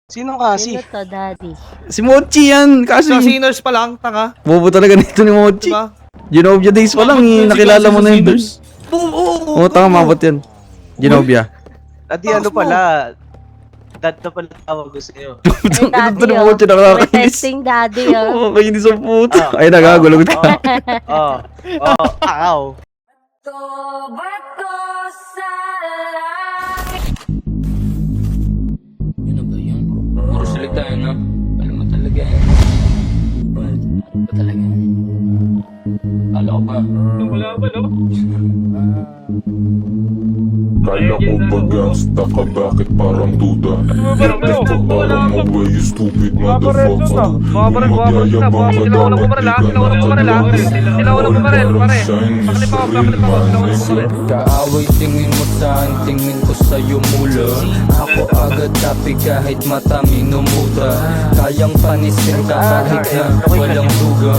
Sino kasi? Sino to, daddy? Si Mochi yan, kasi Sa sinners pa lang, tanga. bobo talaga nito ni Mochi. Diba? Genovia days pa lang, nakilala mo na yun. Oo, Oo, tama, mabot yan. Genovia. Adi ano pala? Dad na pala tawag ko sa'yo. Ay, daddy, ni oh. Mochi, nakakainis. Testing, daddy, oh. Oo, kainis ang puto. Ay, nagagulog na. Akaw. Yun na ba yun? Puro salita yun, no? Alam mo talaga yan. Ano ba talaga yan? Kala ko ba? Wala ba, no? Kala ko ba gangsta ka, bakit parang duda? Bakit ka parang away, you stupid motherfucker. Kung magyayabang ka dapat di ka nakadroga. All parang shine is real man, nigga. Kaaway tingin mo saan, tingin ko sa'yo mula. Ako agad tapi kahit mata minumuta. Kayang panisin ka kahit na walang duga.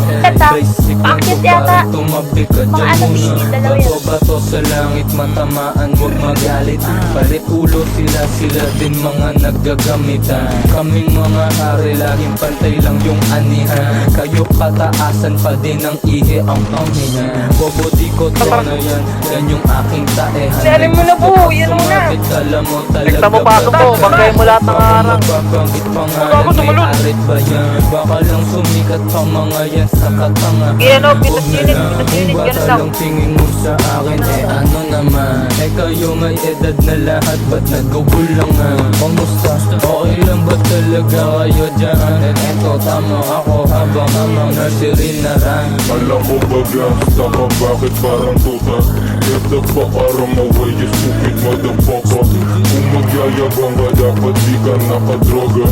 Basic na ko parang tumabi ka dyan muna. Bato-bato sa langit, matamaan huwag magalit. Palit ulo sila din mga naggagamitan. Kaming mga hari laging pantay lang yung anihan. Kayo kataasan pa din ang ihi ang panghingan. Bobo di ko to na yan, yan yung aking taehan. Alam mo na po, yan mo na. Alam mo talaga Nagta mo pasok mo, banggayin mo lahat ng harang. Babangit pangalan, may arit ba yan? Baka lang sumikat pa mga yan sa katanga. Yan o, pitas-unit, ganun lang. Lang tingin mo sa akin, eh ano naman? Eh kayo may edad na lahat, ba't nagkukulangan? Kamusta? Okay lang ba talaga kayo dyan? At eto tama ako habang amang nursery na ran. Kala ko ba gangsta ka, bakit parang tuta? Get the fuck out of my way, you stupid motherfucker. Kung magyayabang ka, dapat di ka nakadroga.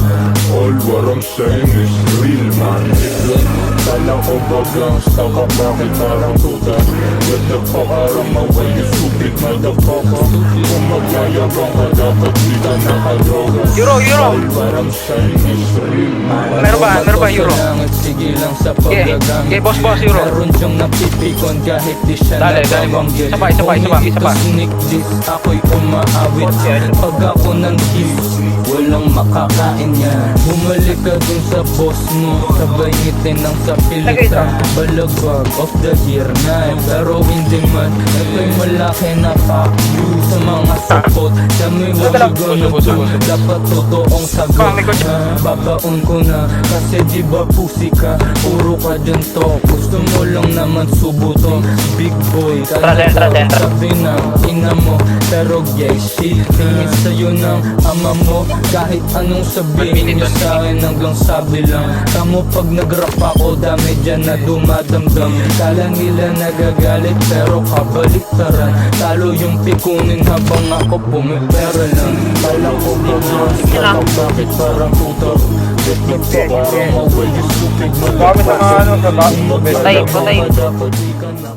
All what I'm saying is real man, nigga. Kala ko ba gangsta ka, bakit parang tuta? Get the fuck out of my way, you stupid motherfucker. Kung magyayabang ka, dapat di ka nakadroga. Euro. All what I'm saying is real man. Meron ba, Euro? Sige lang sa Okay, paggagamit. boss, Euro. Meron siyang napipikon kahit di siya Dali, nababanggit. isa pa. Sneak this, ako'y umaawit. Pag ako nang kiss, walang makakain yan. Bumalik ka dun sa boss mo, sabay ngitin ng sapilitan. Balagbag of the year na pero hindi man. Ito'y malaki na fuck you sa mga sapot. Dami waligon dapat totoong sagot. Babaon ko na kasi di ba pusi ka, puro ka dyan to. Gusto mo lang naman subo to. Big boy, kaya sabi ng ina mo, pero gay shit tingin sa'yo ng ama mo. Kahit anong sabihin niya sa'kin hanggang sabi lang. Tamo pag nag-rap ako, dami dyan na dumadamdam. Kala nila nagagalit pero kabaliktaran. Talo yung pikunin habang ako pumipera lang. Kala ko ba gangsta ka, bakit parang tuta? Get the fuck out of my way, you stupid motherfucker. Patay. Dapat di ka na